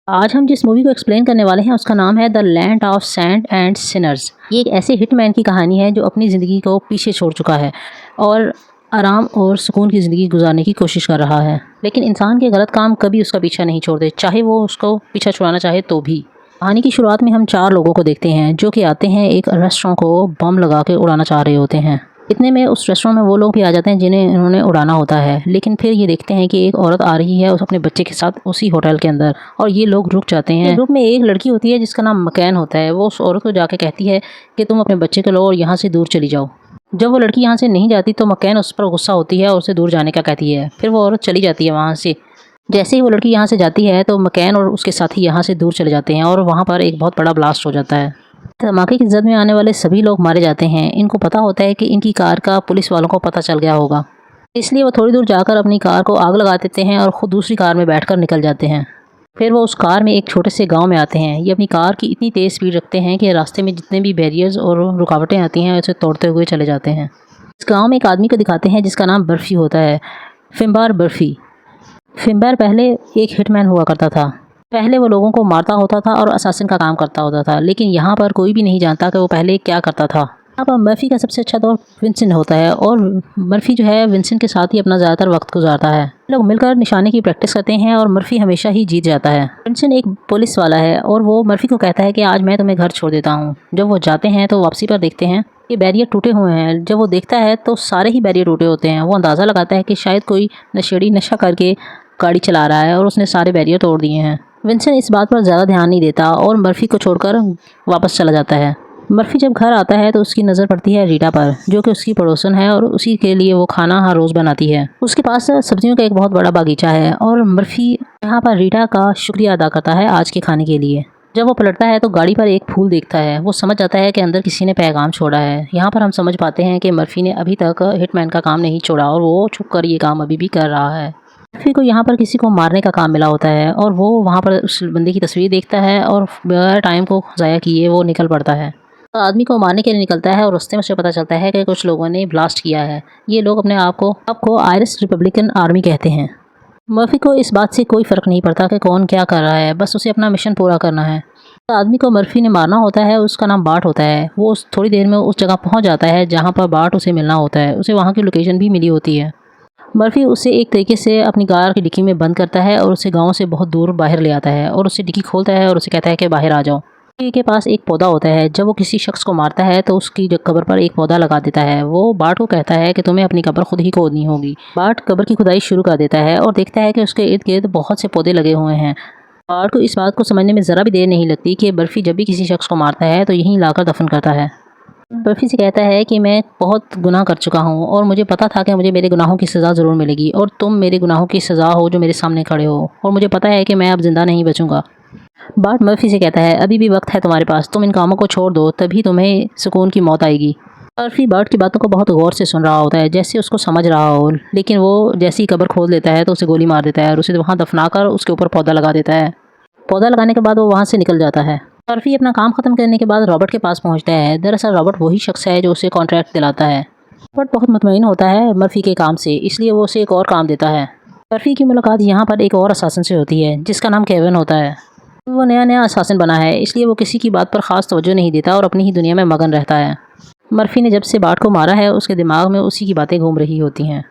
आज हम जिस मूवी को एक्सप्लेन करने वाले हैं उसका नाम है the land of sand and Sinners. ये एक ऐसे हिटमैन की कहानी है जो अपनी ज़िंदगी को पीछे छोड़ चुका है और आराम और सुकून की ज़िंदगी गुजारने की कोशिश कर रहा है। लेकिन इंसान के गलत काम कभी उसका पीछा नहीं छोड़ते, चाहे वो उसको पीछा छुड़ाना चाहे तो भी। कहानी की शुरुआत में हम 4 लोगों को देखते हैं जो कि आते हैं एक रेस्टोरेंट को बम लगा के उड़ाना चाह रहे होते हैं। इतने में उस रेस्टोरेंट में वो लोग भी आ जाते हैं जिन्हें इन्होंने उड़ाना होता है। लेकिन फिर ये देखते हैं कि एक औरत आ रही है उस अपने बच्चे के साथ उसी होटल के अंदर, और ये लोग रुक जाते हैं। ग्रुप में एक लड़की होती है जिसका नाम मकैन होता है। वो उस औरत को जाके कहती है कि तुम अपने बच्चे को लो और यहाँ से दूर चली जाओ। जब वो लड़की यहाँ से नहीं जाती तो मकैन उस पर गुस्सा होती है और उसे दूर जाने का कहती है। फिर वो औरत चली जाती है वहाँ से। जैसे ही वो लड़की यहाँ से जाती है तो मकैन और उसके साथी यहाँ से दूर चले जाते हैं और वहाँ पर एक बहुत बड़ा ब्लास्ट हो जाता है। धमाके की जद में आने वाले सभी लोग मारे जाते हैं। इनको पता होता है कि इनकी कार का पुलिस वालों को पता चल गया होगा, इसलिए वो थोड़ी दूर जाकर अपनी कार को आग लगा देते हैं और ख़ुद दूसरी कार में बैठकर निकल जाते हैं। फिर वो उस कार में एक छोटे से गांव में आते हैं। ये अपनी कार की इतनी तेज़ स्पीड रखते हैं कि रास्ते में जितने भी बैरियर्स और रुकावटें आती हैं उसे तोड़ते हुए चले जाते हैं। इस गाँव में एक आदमी को दिखाते हैं जिसका नाम बर्फ़ी होता है, फिम्बार बर्फ़ी। फिम्बार पहले एक हिटमैन हुआ करता था। पहले वो लोगों को मारता होता था और असासिन का काम करता होता था, लेकिन यहाँ पर कोई भी नहीं जानता कि वो पहले क्या करता था। यहाँ पर मर्फ़ी का सबसे अच्छा दोस्त विंसेंट होता है और मर्फ़ी जो है विंसेंट के साथ ही अपना ज़्यादातर वक्त गुजारता है। लोग मिलकर निशाने की प्रैक्टिस करते हैं और मर्फ़ी हमेशा ही जीत जाता है। विंसेंट एक पुलिस वाला है और वो मर्फ़ी को कहता है कि आज मैं तुम्हें घर छोड़ देता हूँ। जब वो जाते हैं तो वापसी पर देखते हैं कि बैरियर टूटे हुए हैं। जब वो देखता है तो सारे ही बैरियर टूटे होते हैं। वो अंदाज़ा लगाता है कि शायद कोई नशेड़ी नशा करके गाड़ी चला रहा है और उसने सारे बैरियर तोड़ दिए हैं। विंसेंट इस बात पर ज़्यादा ध्यान नहीं देता और मर्फ़ी को छोड़कर वापस चला जाता है। मर्फ़ी जब घर आता है तो उसकी नज़र पड़ती है रीटा पर, जो कि उसकी पड़ोसन है और उसी के लिए वो खाना हर रोज़ बनाती है। उसके पास सब्जियों का एक बहुत बड़ा बागीचा है और मर्फ़ी यहाँ पर रीटा का शुक्रिया अदा करता है आज के खाने के लिए। जब वो पलटता है तो गाड़ी पर एक फूल देखता है। वो समझ जाता है कि अंदर किसी ने पैगाम छोड़ा है। यहाँ पर हम समझ पाते हैं कि मर्फ़ी ने अभी तक हिटमैन का काम नहीं छोड़ा और वो छुप कर ये काम अभी भी कर रहा है। मर्फ़ी को यहाँ पर किसी को मारने का काम मिला होता है और वो वहाँ पर उस बंदे की तस्वीर देखता है और बगैर टाइम को ज़ाया किए वो निकल पड़ता है। आदमी को मारने के लिए निकलता है और रास्ते में उसे पता चलता है कि कुछ लोगों ने ब्लास्ट किया है। ये लोग अपने आप को आयरिश रिपब्लिकन आर्मी कहते हैं। मर्फ़ी को इस बात से कोई फ़र्क नहीं पड़ता कि कौन क्या कर रहा है, बस उसे अपना मिशन पूरा करना है। आदमी को मर्फ़ी ने मारना होता है, उसका नाम बार्ट होता है। वो थोड़ी देर में उस जगह पहुँच जाता है जहाँ पर बार्ट उसे मिलना होता है। उसे वहाँ की लोकेशन भी मिली होती है। मर्फ़ी उसे एक तरीके से अपनी कार की डिक्की में बंद करता है और उसे गांव से बहुत दूर बाहर ले आता है और उसे डिक्की खोलता है और उसे कहता है कि बाहर आ जाओ। डिक्की के पास एक पौधा होता है। जब वो किसी शख्स को मारता है तो उसकी कब्र पर एक पौधा लगा देता है। वो बार्ट को कहता है कि तुम्हें अपनी कब्र खुद ही खोदनी होगी। बार्ट कब्र की खुदाई शुरू कर देता है और देखता है कि उसके इर्द गिर्द बहुत से पौधे लगे हुए हैं। बार्ट को इस बात को समझने में ज़रा भी देर नहीं लगती कि बर्फ़ी जब भी किसी शख्स को मारता है तो यहीं लाकर दफन करता है। बर्फ़ी से कहता है कि मैं बहुत गुनाह कर चुका हूँ और मुझे पता था कि मुझे मेरे गुनाहों की सज़ा ज़रूर मिलेगी और तुम मेरे गुनाहों की सज़ा हो जो मेरे सामने खड़े हो, और मुझे पता है कि मैं अब ज़िंदा नहीं बचूंगा। बार्ट मर्फ़ी से कहता है अभी भी वक्त है तुम्हारे पास, तुम इन कामों को छोड़ दो तभी तुम्हें सुकून की मौत आएगी। मर्फ़ी बार्ट की बातों को बहुत गौर से सुन रहा होता है जैसे उसको समझ रहा हो, लेकिन वो जैसी कब्र खोल देता है तो उसे गोली मार देता है और उसे वहाँ दफनाकर उसके ऊपर पौधा लगा देता है। पौधा लगाने के बाद वो वहाँ से निकल जाता है। मर्फ़ी अपना काम ख़त्म करने के बाद रॉबर्ट के पास पहुँचता है। दरअसल रॉबर्ट वही शख्स है जो उसे कॉन्ट्रैक्ट दिलाता है। रॉबर्ट बहुत मुतमईन होता है मर्फ़ी के काम से, इसलिए वो उसे एक और काम देता है। मर्फ़ी की मुलाकात यहाँ पर एक और असासिन से होती है जिसका नाम केविन होता है। वो नया नया असासिन बना है, इसलिए वो किसी की बात पर ख़ास तवज्जो नहीं देता और अपनी ही दुनिया में मगन रहता है। मर्फ़ी ने जब से बार्ट को मारा है उसके दिमाग में उसी की बातें घूम रही होती हैं।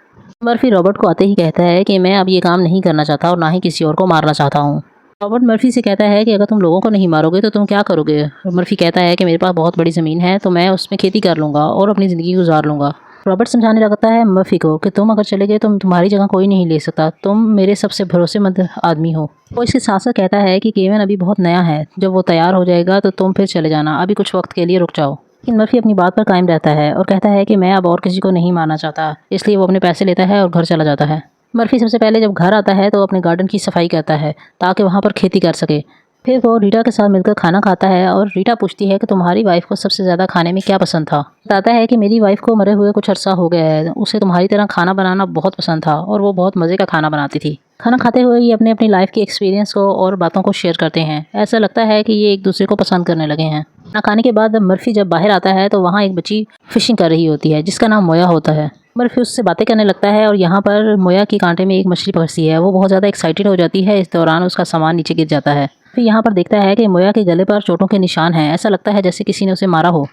मर्फ़ी रॉबर्ट को आते ही कहता है कि मैं अब ये काम नहीं करना चाहता और ना ही किसी और को मारना चाहता हूँ। रॉबर्ट मर्फ़ी से कहता है कि अगर तुम लोगों को नहीं मारोगे तो तुम क्या करोगे। मर्फ़ी कहता है कि मेरे पास बहुत बड़ी ज़मीन है तो मैं उसमें खेती कर लूँगा और अपनी ज़िंदगी गुजार लूँगा। रॉबर्ट समझाने लगता है मर्फ़ी को कि तुम अगर चले गए तो तुम्हारी जगह कोई नहीं ले सकता, तुम मेरे सबसे भरोसेमंद आदमी हो। वो इसके साथ साथ कहता है कि केविन अभी बहुत नया है, जब वो तैयार हो जाएगा तो तुम फिर चले जाना, अभी कुछ वक्त के लिए रुक जाओ। लेकिन मर्फ़ी अपनी बात पर कायम रहता है और कहता है कि मैं अब और किसी को नहीं मारना चाहता, इसलिए वो अपने पैसे लेता है और घर चला जाता है। मर्फ़ी सबसे पहले जब घर आता है तो अपने गार्डन की सफाई करता है ताकि वहाँ पर खेती कर सके। फिर वो रीटा के साथ मिलकर खाना खाता है और रीटा पूछती है कि तुम्हारी वाइफ को सबसे ज़्यादा खाने में क्या पसंद था। बताता है कि मेरी वाइफ को मरे हुए कुछ अरसा हो गया है, उसे तुम्हारी तरह खाना बनाना बहुत पसंद था और वो बहुत मज़े का खाना बनाती थी। खाना खाते हुए ये अपनी लाइफ की एक्सपीरियंस को और बातों को शेयर करते हैं। ऐसा लगता है कि ये एक दूसरे को पसंद करने लगे हैं। खाना खाने के बाद मर्फ़ी जब बाहर आता है तो वहाँ एक बच्ची फ़िशिंग कर रही होती है जिसका नाम मोया होता है। मर्फ़ी उससे बातें करने लगता है और यहाँ पर मोया के कांटे में एक मछली फंसी है। वो बहुत ज़्यादा एक्साइटेड हो जाती है। इस दौरान उसका सामान नीचे गिर जाता है। फिर यहाँ पर देखता है कि मोया के गले पर चोटों के निशान हैं। ऐसा लगता है जैसे किसी ने उसे मारा हो।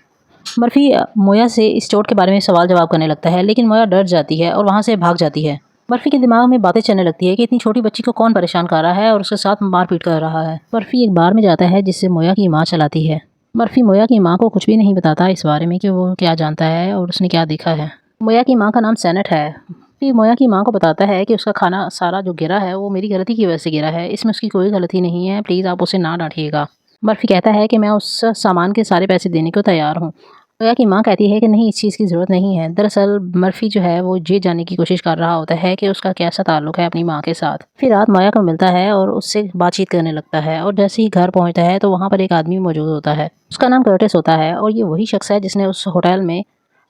मर्फी मोया से इस चोट के बारे में सवाल जवाब करने लगता है, लेकिन मोया डर जाती है और वहाँ से भाग जाती है। मर्फी के दिमाग में बातें चलने लगती है कि इतनी छोटी बच्ची को कौन परेशान कर रहा है और उसके साथ मारपीट कर रहा है। मर्फी एक बार में जाता है जिससे मोया की माँ चलाती है। मर्फी मोया की माँ को कुछ भी नहीं बताता इस बारे में कि वो क्या जानता है और उसने क्या देखा है। मोया की माँ का नाम सैनेट है। फिर मोया की माँ को बताता है कि उसका खाना सारा जो गिरा है वो मेरी गलती की वजह से गिरा है, इसमें उसकी कोई गलती नहीं है, प्लीज़ आप उसे ना डांटिएगा। मर्फी कहता है कि मैं उस सामान के सारे पैसे देने को तैयार हूँ। मोया की माँ कहती है कि नहीं, इस चीज़ की ज़रूरत नहीं है। दरअसल मर्फी जो है वो ये जानने की कोशिश कर रहा होता है कि उसका कैसा ताल्लुक है अपनी माँ के साथ। फिर रात मोया को मिलता है और उससे बातचीत करने लगता है और जैसे ही घर पहुँचता है तो वहाँ पर एक आदमी मौजूद होता है। उसका नाम कर्टिस होता है और ये वही शख्स है जिसने उस होटल में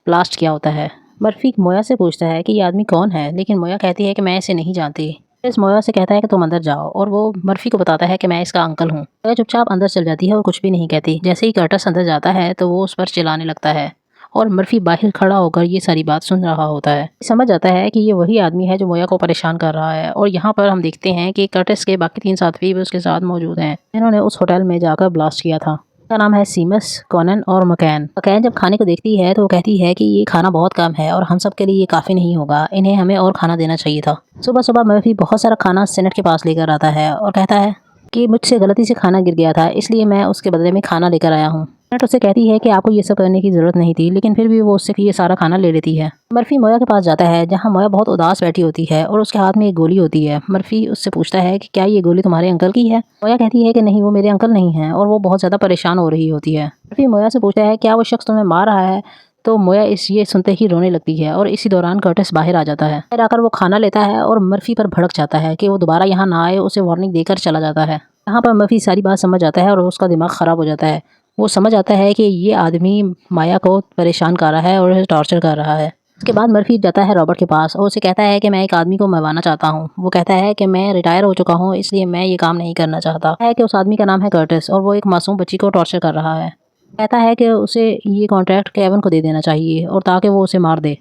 ब्लास्ट किया होता है। मर्फी मोया से पूछता है कि ये आदमी कौन है, लेकिन मोया कहती है कि मैं इसे नहीं जानती। इस मोया से कहता है कि तुम अंदर जाओ और वो मर्फी को बताता है कि मैं इसका अंकल हूँ। मोया चुपचाप अंदर चल जाती है और कुछ भी नहीं कहती। जैसे ही कर्टिस अंदर जाता है तो वो उस पर चिल्लाने लगता है और मर्फी बाहर खड़ा होकर ये सारी बात सुन रहा होता है। समझ आता है कि ये वही आदमी है जो मोया को परेशान कर रहा है और यहाँ पर हम देखते हैं कि कर्टिस के बाकी 3 साथी भी उसके साथ मौजूद हैं। इन्होंने उस होटल में जाकर ब्लास्ट किया था। का नाम है सीमस, कॉनन और मकैन। मकैन जब खाने को देखती है तो वो कहती है कि ये खाना बहुत कम है और हम सब के लिए ये काफ़ी नहीं होगा, इन्हें हमें और खाना देना चाहिए था। सुबह सुबह मर्फी बहुत सारा खाना सेनेट के पास लेकर आता है और कहता है कि मुझसे गलती से खाना गिर गया था, इसलिए मैं उसके बदले में खाना लेकर आया हूँ। सेनेट उससे कहती है कि आपको ये सब करने की ज़रूरत नहीं थी, लेकिन फिर भी वो उससे ये सारा खाना ले लेती है। मर्फी मोया के पास जाता है जहाँ मोया बहुत उदास बैठी होती है और उसके हाथ में एक गोली होती है। मर्फी उससे पूछता है कि क्या ये गोली तुम्हारे अंकल की है। मोया कहती है कि नहीं, वो मेरे अंकल नहीं है और वो बहुत ज़्यादा परेशान हो रही होती है। मर्फी मोया से पूछता है क्या वो शख्स तुम्हें मार रहा है, तो मोया ये सुनते ही रोने लगती है और इसी दौरान कर्टिस बाहर आ जाता है। बाहर आकर वो खाना लेता है और मर्फी पर भड़क जाता है कि वो दोबारा यहाँ ना आए, उसे वार्निंग देकर चला जाता है। यहाँ पर मर्फी सारी बात समझ आता है और उसका दिमाग ख़राब हो जाता है। वो समझ आता है कि ये आदमी माया को परेशान कर रहा है और उसे टॉर्चर कर रहा है। उसके बाद मर्फी जाता है रॉबर्ट के पास और उसे कहता है कि मैं एक आदमी को मरवाना चाहता हूँ। वो कहता है कि मैं रिटायर हो चुका हूँ, इसलिए मैं ये काम नहीं करना चाहता। है कि उस आदमी का नाम है कर्टिस और वो एक मासूम बच्ची को टॉर्चर कर रहा है। कहता है कि उसे ये कॉन्ट्रैक्ट केविन को दे देना चाहिए और ताकि वो उसे मार दे।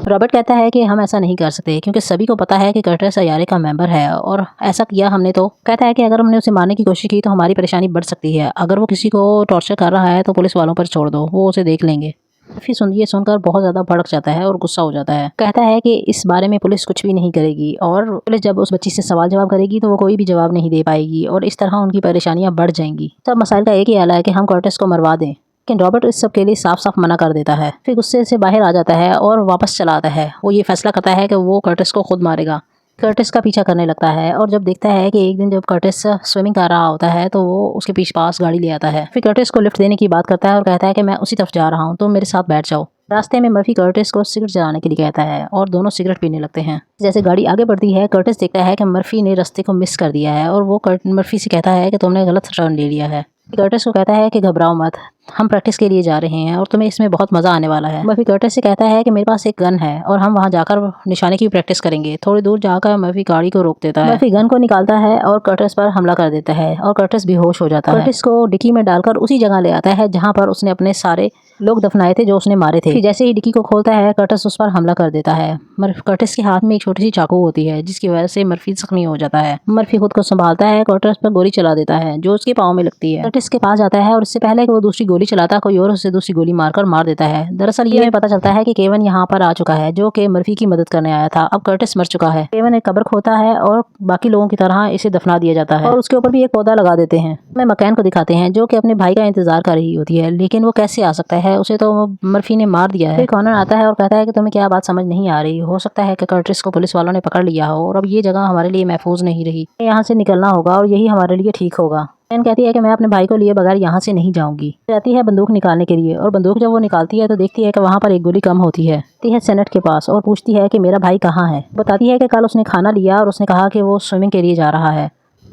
रॉबर्ट कहता है कि हम ऐसा नहीं कर सकते क्योंकि सभी को पता है कि कर्टिस अयारे का मेंबर है और ऐसा किया हमने तो। कहता है कि अगर हमने उसे मारने की कोशिश की तो हमारी परेशानी बढ़ सकती है। अगर वो किसी को टॉर्चर कर रहा है तो पुलिस वालों पर छोड़ दो, वो उसे देख लेंगे। फिर ये सुनकर बहुत ज़्यादा भड़क जाता है और गुस्सा हो जाता है। कहता है कि इस बारे में पुलिस कुछ भी नहीं करेगी और पुलिस जब उस बच्ची से सवाल जवाब करेगी तो वो कोई भी जवाब नहीं दे पाएगी और इस तरह उनकी परेशानियां बढ़ जाएंगी। सब मसाइल का एक ही हल है कि हम कर्टिस को मरवा दें। लेकिन रॉबर्ट इस सब के लिए साफ साफ मना कर देता है। फिर गुस्से से बाहर आ जाता है और वापस चला आता है। वो ये फैसला करता है कि वो कर्टिस को खुद मारेगा। कर्टिस का पीछा करने लगता है और जब देखता है कि एक दिन जब कर्टिस स्विमिंग कर रहा होता है तो वो उसके पीछे पास गाड़ी ले आता है। फिर कर्टिस को लिफ्ट देने की बात करता है और कहता है कि मैं उसी तरफ जा रहा हूँ, तो मेरे साथ बैठ जाओ। रास्ते में मर्फी कर्टिस को सिगरेट जलाने के लिए कहता है और दोनों सिगरेट पीने लगते हैं। जैसे गाड़ी आगे बढ़ती है कर्टिस देखता है कि मर्फी ने रास्ते को मिस कर दिया है और वो मर्फी से कहता है कि तुमने गलत टर्न ले लिया है। कर्टिस को कहता है कि घबराओ मत, हम प्रैक्टिस के लिए जा रहे हैं और तुम्हें इसमें बहुत मजा आने वाला है। मर्फी कर्टिस से कहता है कि मेरे पास एक गन है और हम वहां जाकर निशाने की प्रैक्टिस करेंगे। थोड़ी दूर जाकर मर्फी गाड़ी को रोक देता है। मर्फी गन को निकालता है और कर्टिस पर हमला कर देता है और कर्टिस बेहोश हो जाता है। कर्टिस को डिक्की में डालकर उसी जगह ले आता है जहाँ पर उसने अपने सारे लोग दफनाए थे जो उसने मारे थे। फिर जैसे ही डिक्की को खोलता है कर्टिस उस पर हमला कर देता है। कर्टिस के हाथ में एक छोटी सी चाकू होती है जिसकी वजह से मर्फी जख्मी हो जाता है। मर्फी खुद को संभालता है, कर्टिस पर गोली चला देता है जो उसके पाँव में लगती है। कर्टिस के पास जाता है और इससे पहले कि वो दूसरी गोली चलाता कोई और उसे दूसरी गोली मारकर मार देता है। दरअसल ये हमें पता चलता है कि केविन यहाँ पर आ चुका है जो कि मर्फी की मदद करने आया था। अब कर्टिस मर चुका है। केविन एक कब्र खोता है और बाकी लोगों की तरह इसे दफना दिया जाता है और उसके ऊपर भी एक पौधा लगा देते हैं। हमें मकैन को दिखाते हैं जो कि अपने भाई का इंतजार कर रही होती है, लेकिन वो कैसे आ सकता है, उसे तो मर्फी ने मार दिया है। फिर कॉनर आता है और कहता है कि तुम्हें क्या बात समझ नहीं आ रही, हो सकता है कि कर्टिस को पुलिस वालों ने पकड़ लिया हो और अब ये जगह हमारे लिए महफूज नहीं रही, यहाँ से निकलना होगा और यही हमारे लिए ठीक होगा। एन कहती है कि मैं अपने भाई को लिए बगैर यहाँ से नहीं जाऊंगी। जाती है बंदूक निकालने के लिए और बंदूक जब वो निकालती है तो देखती है कि वहाँ पर एक गोली कम होती है। आती है सेनेट के पास और पूछती है कि मेरा भाई कहाँ है। बताती है कि कल उसने खाना लिया और उसने कहा कि वो स्विमिंग के लिए जा रहा है।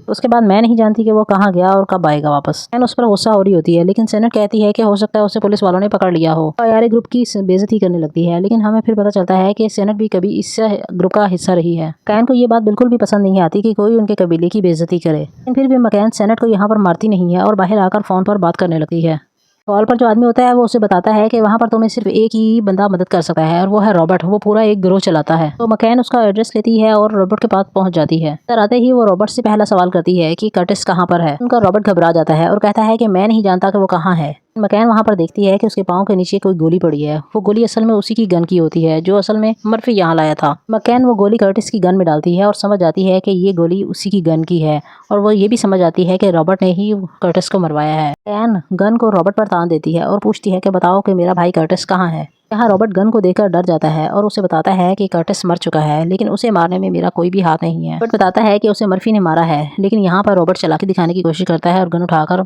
उसके बाद मैं नहीं जानती कि वो कहाँ गया और कब आएगा वापस। एन उस पर गुस्सा हो रही होती है, लेकिन सेनेट कहती है कि हो सकता है उसे पुलिस वालों ने पकड़ लिया हो और यार ग्रुप की बेइज्जती करने लगती है। लेकिन हमें फिर पता चलता है कि सेनेट भी कभी इस ग्रुप का हिस्सा रही है। कैन को ये बात बिल्कुल भी पसंद नहीं आती कि कोई उनके कबीले की बेइज्जती करे, लेकिन फिर भी मकैन सेनेट को यहाँ पर मारती नहीं है और बाहर आकर फोन पर बात करने लगती है कॉल पर जो आदमी होता है वो उसे बताता है कि वहाँ पर तुम्हें सिर्फ एक ही बंदा मदद कर सकता है और वो है रॉबर्ट। वो पूरा एक गिरोह चलाता है। तो मकैन उसका एड्रेस लेती है और रॉबर्ट के पास पहुंच जाती है। अंदर आते ही वो रॉबर्ट से पहला सवाल करती है कि कर्टिस कहाँ पर है। उनका रॉबर्ट घबरा जाता है और कहता है कि मैं नहीं जानता कि वो कहाँ है। मकैन वहाँ पर देखती है कि उसके पाँव के नीचे कोई गोली पड़ी है। वो गोली असल में उसी की गन की होती है जो असल में मर्फी यहाँ लाया था। मकैन वो गोली कर्टिस की गन में डालती है और समझ जाती है कि ये गोली उसी की गन की है और वो ये भी समझ आती है कि रॉबर्ट ने ही कर्टिस को मरवाया है। मकैन गन को रॉबर्ट पर तान देती है और पूछती है कि बताओ कि मेरा भाई कर्टिस कहाँ है। यहाँ रॉबर्ट गन को देखकर डर जाता है और उसे बताता है कि कर्टिस मर चुका है, लेकिन उसे मारने में मेरा कोई भी हाथ नहीं है। रॉबर्ट बताता है कि उसे मर्फी ने मारा है, लेकिन यहाँ पर रॉबर्ट चालाकी दिखाने की कोशिश करता है और गन उठाकर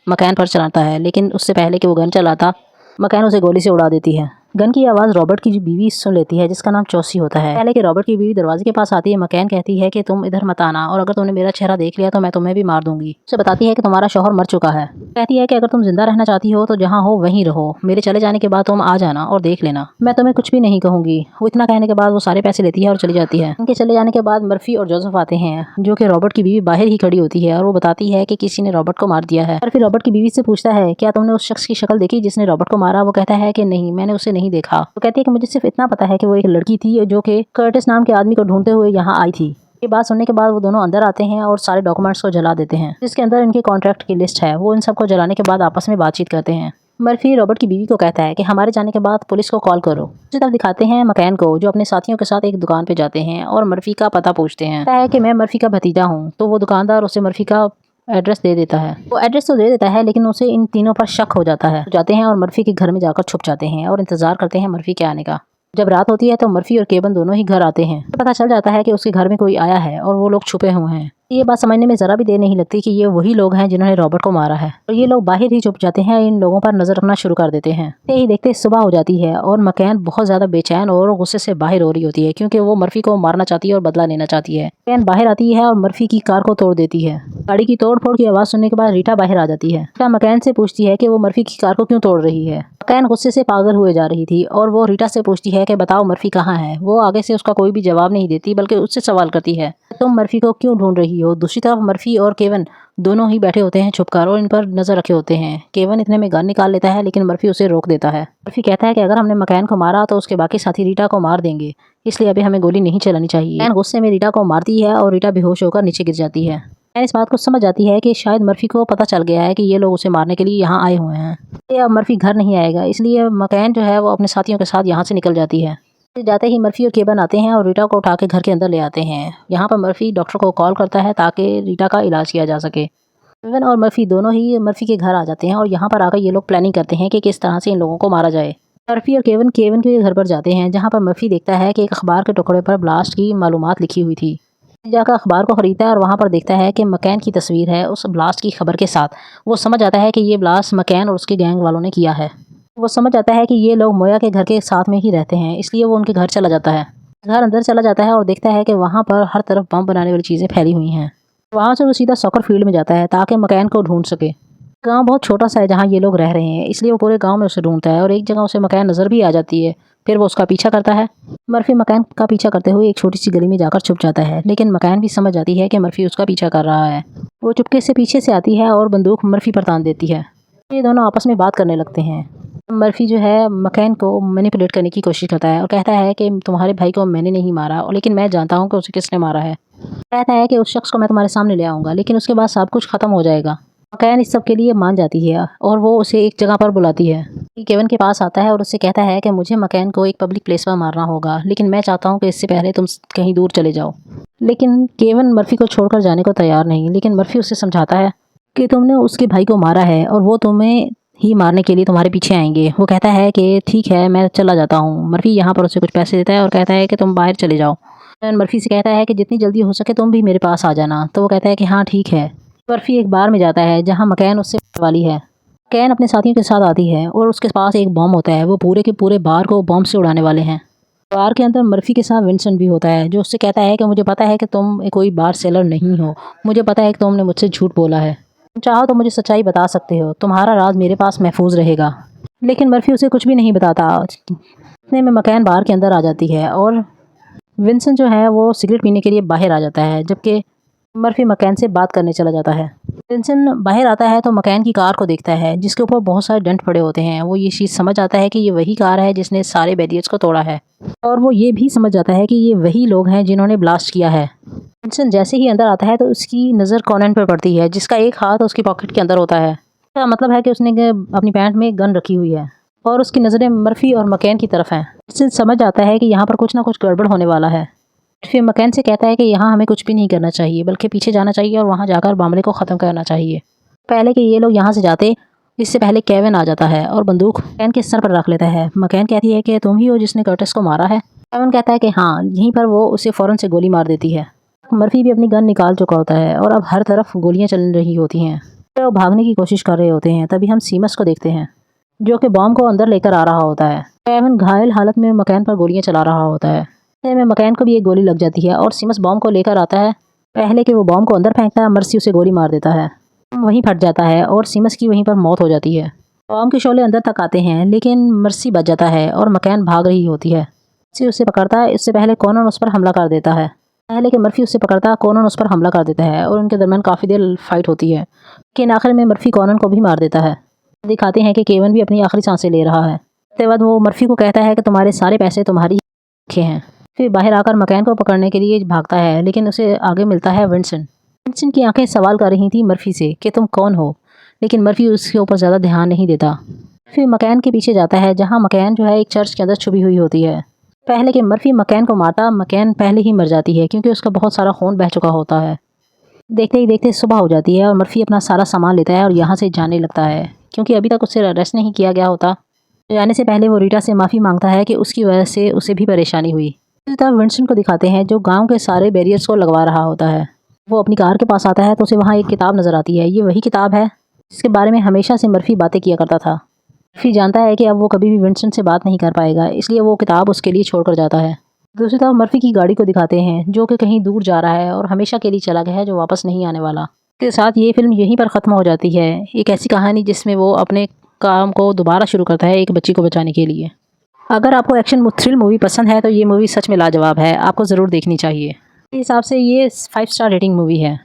मकैन पर चलाता है, लेकिन उससे पहले कि वो गन चलाता मकैन उसे गोली से उड़ा देती है। गन की आवाज़ रॉबर्ट की बीवी सुन लेती है जिसका नाम चौसी होता है। पहले कि रॉबर्ट की बीवी दरवाजे के पास आती है, मकैन कहती है कि तुम इधर मत आना और अगर तुमने मेरा चेहरा देख लिया तो मैं तुम्हें भी मार दूंगी। उसे बताती है कि तुम्हारा शौहर मर चुका है। कहती है कि अगर तुम जिंदा रहना चाहती हो तो जहाँ हो वहीं रहो, मेरे चले जाने के बाद तुम आ जाना और देख लेना, मैं तुम्हें कुछ भी नहीं कहूंगी। वो इतना कहने के बाद वो सारे पैसे लेती है और चली जाती है। उनके चले जाने के बाद मर्फी और जोसेफ आते हैं जो कि रॉबर्ट की बीवी बाहर ही खड़ी होती है और वो बताती है कि किसी ने रॉबर्ट को मार दिया है। और फिर रॉबर्ट की बीवी से पूछता है क्या तुमने उस शख्स की शक्ल देखी जिसने रॉबर्ट को मारा। वो कहता है कि नहीं, मैंने उसे नहीं देखा। वो कहती है कि मुझे सिर्फ इतना पता है कि वो एक लड़की थी जो कि कर्टिस नाम के आदमी को ढूंढते हुए यहाँ आई थी। ये बात सुनने के बाद वो दोनों अंदर आते हैं और सारे डॉक्यूमेंट्स को जला देते हैं जिसके अंदर इनके कॉन्ट्रैक्ट की लिस्ट है। वो इन सबको जलाने के बाद आपस में बातचीत करते हैं। मर्फी रॉबर्ट की बीवी को कहता है कि हमारे जाने के बाद पुलिस को कॉल करो। उसी तरफ दिखाते हैं मकैन को जो अपने साथियों के साथ एक दुकान पे जाते हैं और मर्फी का पता पूछते हैं। कहता है कि मैं मर्फी का भतीजा हूँ। तो वो दुकानदार उसे मर्फी का एड्रेस दे देता है। वो एड्रेस तो दे देता है लेकिन उसे इन तीनों पर शक हो जाता है। जाते हैं और मर्फी के घर में जाकर छुप जाते हैं और इंतजार करते हैं मर्फी के आने का। जब रात होती है तो मर्फी और केवन दोनों ही घर आते हैं। पता चल जाता है कि उसके घर में कोई आया है और वो लोग छुपे हुए हैं। ये बात समझने में जरा भी देर नहीं लगती कि ये वही लोग हैं जिन्होंने रॉबर्ट को मारा है और ये लोग बाहर ही छुप जाते हैं। इन लोगों पर नजर रखना शुरू कर देते हैं। देखते ही देखते सुबह हो जाती है और मकैन बहुत ज्यादा बेचैन और गुस्से से बाहर हो रही होती है क्योंकि वो मर्फी को मारना चाहती है और बदला लेना चाहती है। मकैन बाहर आती है और मर्फी की कार को तोड़ देती है। गाड़ी की तोड़-फोड़ की आवाज सुनने के बाद रीटा बाहर आ जाती है। रीटा मकैन से पूछती है कि वो मर्फी की कार को क्यों तोड़ रही है। मकैन गुस्से से पागल हुए जा रही थी और वो रीटा से पूछती है कि बताओ मर्फी कहाँ है। वो आगे से उसका कोई भी जवाब नहीं देती बल्कि उससे सवाल करती है तुम मर्फी को क्यों ढूंढ रही हो। दूसरी तरफ मर्फी और केवन दोनों ही बैठे होते हैं छुपकर और इन पर नजर रखे होते हैं। केवन इतने में गन निकाल लेता है लेकिन मर्फी उसे रोक देता है। मर्फी कहता है कि अगर हमने मकैन को मारा तो उसके बाकी साथी रीटा को मार देंगे, इसलिए अभी हमें गोली नहीं चलानी चाहिए। मकैन गुस्से में रीटा को मारती है और रीटा बेहोश होकर नीचे गिर जाती है। मकैन इस बात को समझ जाती है कि शायद मर्फी को पता चल गया है कि ये लोग उसे मारने के लिए यहाँ आए हुए हैं। अब मर्फी घर नहीं आएगा, इसलिए मकैन जो है वो अपने साथियों के साथ यहाँ से निकल जाती है। जाते ही मर्फी और केवन आते हैं और रीटा को उठा के घर के अंदर ले आते हैं। यहाँ पर मर्फी डॉक्टर को कॉल करता है ताकि रीटा का इलाज किया जा सके। केवन और मर्फी दोनों ही मर्फी के घर आ जाते हैं और यहाँ पर आकर ये लोग प्लानिंग करते हैं कि किस तरह से इन लोगों को मारा जाए। मर्फी और केवन के घर पर जाते हैं जहाँ पर मर्फी देखता है कि एक अखबार के टुकड़े पर ब्लास्ट की मालूमात लिखी हुई थी। जाकर अखबार को खरीदता है और वहाँ पर देखता है कि मकैन की तस्वीर है उस ब्लास्ट की खबर के साथ। वो समझ आता है कि ये ब्लास्ट मकैन और उसके गैंग वालों ने किया है। वो समझ आता है कि ये लोग मोया के घर के साथ में ही रहते हैं, इसलिए वो उनके घर चला जाता है। घर अंदर चला जाता है और देखता है कि वहाँ पर हर तरफ बम बनाने वाली चीज़ें फैली हुई हैं। वहाँ से वो सीधा सॉकर फील्ड में जाता है ताकि मकैन को ढूंढ सके। गांव बहुत छोटा सा है जहाँ ये लोग रह रहे हैं, इसलिए वो पूरे गांव में उसे ढूंढता है और एक जगह उसे मकैन नज़र भी आ जाती है। फिर वो उसका पीछा करता है। मर्फी मकैन का पीछा करते हुए एक छोटी सी गली में जाकर छुप जाता है, लेकिन मकैन भी समझ जाती है कि मर्फी उसका पीछा कर रहा है। वो चुपके से पीछे से आती है और बंदूक मर्फी पर तान देती है। ये दोनों आपस में बात करने लगते हैं। मर्फी जो है मकैन को मैनिपुलेट करने की कोशिश करता है और कहता है कि तुम्हारे भाई को मैंने नहीं मारा, और लेकिन मैं जानता हूँ कि उसे किसने मारा है। कहता है कि उस शख्स को मैं तुम्हारे सामने ले आऊँगा, लेकिन उसके बाद सब कुछ खत्म हो जाएगा। मकैन इस सब के लिए मान जाती है और वो उसे एक जगह पर बुलाती है। केवन के पास आता है और उससे कहता है कि मुझे मकैन को एक पब्लिक प्लेस पर मारना होगा, लेकिन मैं चाहता हूँ कि इससे पहले तुम कहीं दूर चले जाओ। लेकिन केवन मर्फी को छोड़कर जाने को तैयार नहीं, लेकिन मर्फी उसे समझाता है कि तुमने उसके भाई को मारा है और वो तुम्हें ही मारने के लिए तुम्हारे पीछे आएंगे। वो कहता है कि ठीक है, मैं चला जाता हूँ। मर्फी यहाँ पर उसे कुछ पैसे देता है और कहता है कि तुम बाहर चले जाओ। मर्फी से कहता है कि जितनी जल्दी हो सके तुम भी मेरे पास आ जाना। तो वो कहता है कि हाँ ठीक है। मर्फी एक बार में जाता है जहाँ मकैन उससे वाली है। मकैन अपने साथियों के साथ आती है और उसके पास एक बम होता है। वो पूरे के पूरे बार को बम से उड़ाने वाले हैं। बार के अंदर मर्फी के साथ विंसेंट भी होता है जो उससे कहता है कि मुझे पता है कि तुम कोई बार सेलर नहीं हो, मुझे पता है कि तुमने मुझसे झूठ बोला है, तुम चाहो तो मुझे सच्चाई बता सकते हो, तुम्हारा राज मेरे पास महफूज रहेगा। लेकिन मर्फी उसे कुछ भी नहीं बताता। इतने में मकैन बार के अंदर आ जाती है और विंसेंट जो है वो सिगरेट पीने के लिए बाहर आ जाता है, जबकि मर्फी मकैन से बात करने चला जाता है। विंसन बाहर आता है तो मकैन की कार को देखता है जिसके ऊपर बहुत सारे डेंट पड़े होते हैं। वो ये चीज़ समझ आता है कि ये वही कार है जिसने सारे बैरियर्स को तोड़ा है और वो ये भी समझ आता है कि ये वही लोग हैं जिन्होंने ब्लास्ट किया है। विंसन जैसे ही अंदर आता है तो उसकी नज़र कॉनन पर पड़ती है जिसका एक हाथ उसकी पॉकेट के अंदर होता है। इसका मतलब है कि उसने अपनी पैंट में गन रखी हुई है और उसकी नज़रें मर्फी और मकैन की तरफ हैं। विंसन समझ आता है कि यहाँ पर कुछ ना कुछ गड़बड़ होने वाला है। फिर मकैन से कहता है कि यहाँ हमें कुछ भी नहीं करना चाहिए बल्कि पीछे जाना चाहिए और वहाँ जाकर मामले को ख़त्म करना चाहिए। पहले कि ये लोग यहाँ से जाते इससे पहले केविन आ जाता है और बंदूक मकैन के सर पर रख लेता है। मकैन कहती है कि तुम ही हो जिसने कर्टिस को मारा है। केविन कहता है कि हाँ। यहीं पर वो उसे फ़ौरन से गोली मार देती है। मर्फी भी अपनी गन निकाल चुका होता है और अब हर तरफ गोलियाँ चल रही होती हैं। वो भागने की कोशिश कर रहे होते हैं। तभी हम सीमस को देखते हैं जो कि बॉम्ब को अंदर लेकर आ रहा होता है। केविन घायल हालत में मकैन पर गोलियाँ चला रहा होता है। में मकैन को भी एक गोली लग जाती है और सीमस बॉम्ब को लेकर आता है। पहले कि वो बॉम्ब को अंदर फेंकता है मर्सी उसे गोली मार देता है। वहीं फट जाता है और सीमस की वहीं पर मौत हो जाती है। बॉम्ब के शोले अंदर तक आते हैं लेकिन मर्सी बच जाता है और मकैन भाग रही होती है। मर्सी उसे पकड़ता है। इससे पहले कॉनन उस पर हमला कर देता है। पहले कि मर्फी उसे पकड़ता कॉनन उस पर हमला कर देता है और उनके दरमियान काफ़ी देर फाइट होती है। लेकिन आखिर में मर्फी कॉनन को भी मार देता है। दिखाते हैं कि केविन भी अपनी आखिरी सांसें ले रहा है। उसके बाद वो मर्फी को कहता है कि तुम्हारे सारे पैसे तुम्हारी रखे हैं। फिर बाहर आकर मकैन को पकड़ने के लिए भागता है लेकिन उसे आगे मिलता है विंसन। विंसन की आंखें सवाल कर रही थी मर्फी से कि तुम कौन हो, लेकिन मर्फी उसके ऊपर ज़्यादा ध्यान नहीं देता। फिर मकैन के पीछे जाता है जहां मकैन जो है एक चर्च के अंदर छुपी हुई होती है। पहले कि मर्फी मकैन को मारता मकैन पहले ही मर जाती है क्योंकि उसका बहुत सारा खून बह चुका होता है। देखते ही देखते सुबह हो जाती है और मर्फी अपना सारा सामान लेता है और यहाँ से जाने लगता है क्योंकि अभी तक उसे अरेस्ट नहीं किया गया होता। जाने से पहले वो रीटा से माफ़ी मांगता है कि उसकी वजह से उसे भी परेशानी हुई। इसी तरह विंसन को दिखाते हैं जो गांव के सारे बैरियर्स को लगवा रहा होता है। वो अपनी कार के पास आता है तो उसे वहाँ एक किताब नज़र आती है। ये वही किताब है जिसके बारे में हमेशा से मर्फी बातें किया करता था। मर्फी जानता है कि अब वो कभी भी विंसन से बात नहीं कर पाएगा, इसलिए वो किताब उसके लिए छोड़कर जाता है। दूसरी तरफ मर्फी की गाड़ी को दिखाते हैं जो कि कहीं दूर जा रहा है और हमेशा के लिए चला गया है जो वापस नहीं आने वाला। इसके साथ ये फिल्म यहीं पर ख़त्म हो जाती है। एक ऐसी कहानी जिसमें वो अपने काम को दोबारा शुरू करता है एक बच्ची को बचाने के लिए। अगर आपको एक्शन थ्रिल मूवी पसंद है तो ये मूवी सच में लाजवाब है, आपको ज़रूर देखनी चाहिए। मेरे हिसाब से ये 5 स्टार रेटिंग मूवी है।